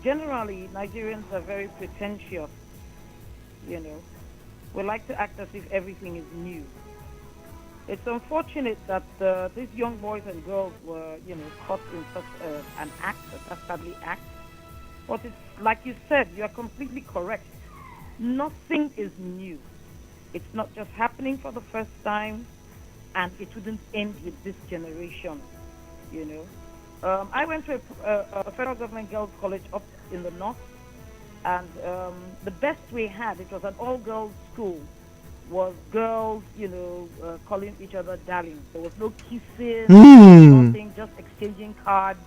generally, Nigerians are very pretentious, you know. We like to act as if everything is new. It's unfortunate that these young boys and girls were, caught in such an act, a dastardly act. But it's like you said, you're completely correct. Nothing is new. It's not just happening for the first time, and it wouldn't end with this generation, you know. I went to a federal government girls' college up in the north, and the best we had, it was an all-girls school, was girls, calling each other darling. There was no kissing, nothing, just exchanging cards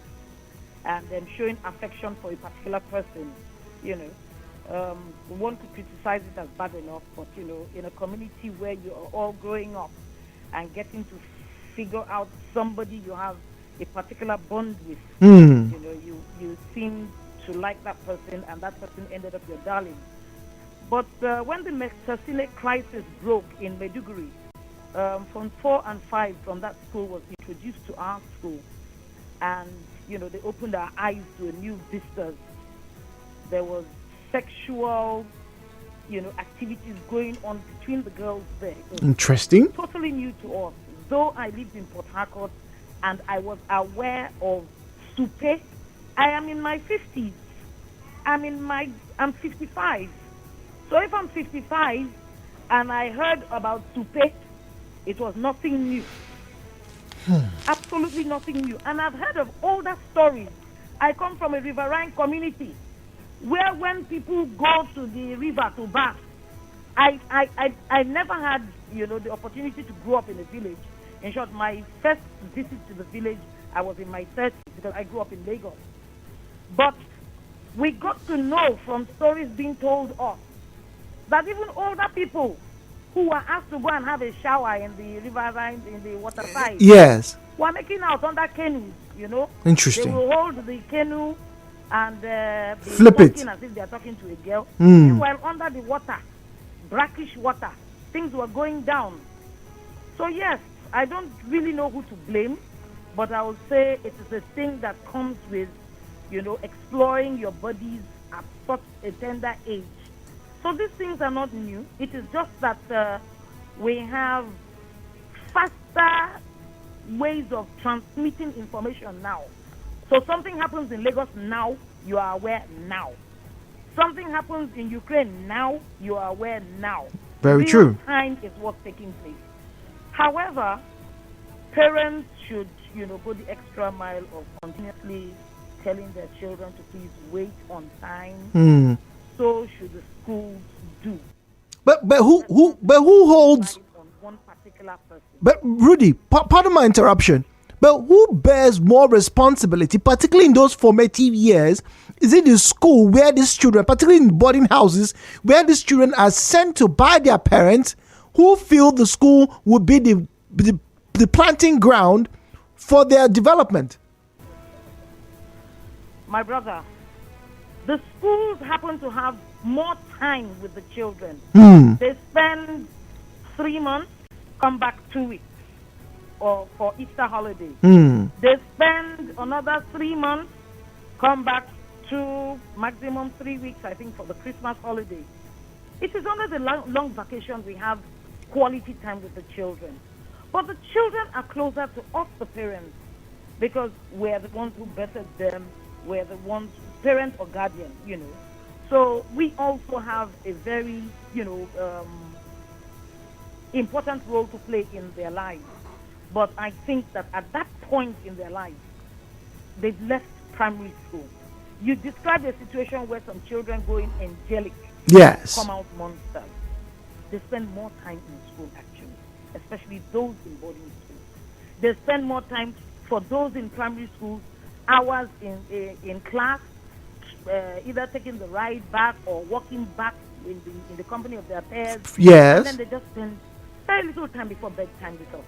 and then showing affection for a particular person, you know. One could criticize it as bad enough, but, in a community where you are all growing up and getting to figure out somebody you have a particular bond with, you seem to like that person, and that person ended up your darling. But when the Mexicine crisis broke in Maiduguri, from 4 and 5 from that school was introduced to our school, and they opened our eyes to a new vistas. There was sexual, activities going on between the girls there. Interesting. Totally new to us. Though I lived in Port Harcourt and I was aware of Supe, I am in my 50s. I'm 55. So if I'm 55 and I heard about Supe, it was nothing new. Absolutely nothing new. And I've heard of older stories. I come from a riverine community where when people go to the river to bath, I never had, the opportunity to grow up in a village. In short, my first visit to the village, I was in my 30s because I grew up in Lagos. But we got to know from stories being told us that even older people who were asked to go and have a shower in the riverine, in the waterside, yes, were making out under canoes, Interesting. They will hold the canoe and be flip it as if they are talking to a girl. Meanwhile, under the water, brackish water, things were going down. So yes, I don't really know who to blame, but I would say it is a thing that comes with, exploring your bodies at such a tender age. So these things are not new. It is just that we have faster ways of transmitting information now. So something happens in Lagos now, you are aware now. Something happens in Ukraine now, you are aware now. Very Real true. Time is what's taking place. However, parents should, go the extra mile of continuously telling their children to please wait on time. So should the schools do. But who holds On one particular person. But Rudy, pardon my interruption, but who bears more responsibility, particularly in those formative years? Is it the school where these children, particularly in boarding houses, where these children are sent to by their parents, who feel the school would be the planting ground for their development? My brother, the schools happen to have more time with the children. They spend 3 months, come back 2 weeks, or for Easter holiday. They spend another 3 months, come back 2, maximum 3 weeks, I think, for the Christmas holiday. It is only the long vacation we have quality time with the children. But the children are closer to us, the parents, because we're the ones who bettered them, we're the ones, parent or guardian, So we also have a very, important role to play in their lives. But I think that at that point in their lives, they've left primary school. You described a situation where some children go in angelic, yes, come out monsters. They spend more time in school, actually, especially those in boarding schools. They spend more time, for those in primary schools, hours in class, either taking the ride back or walking back in the company of their peers. yes. And then they just spend very little time before bedtime with us.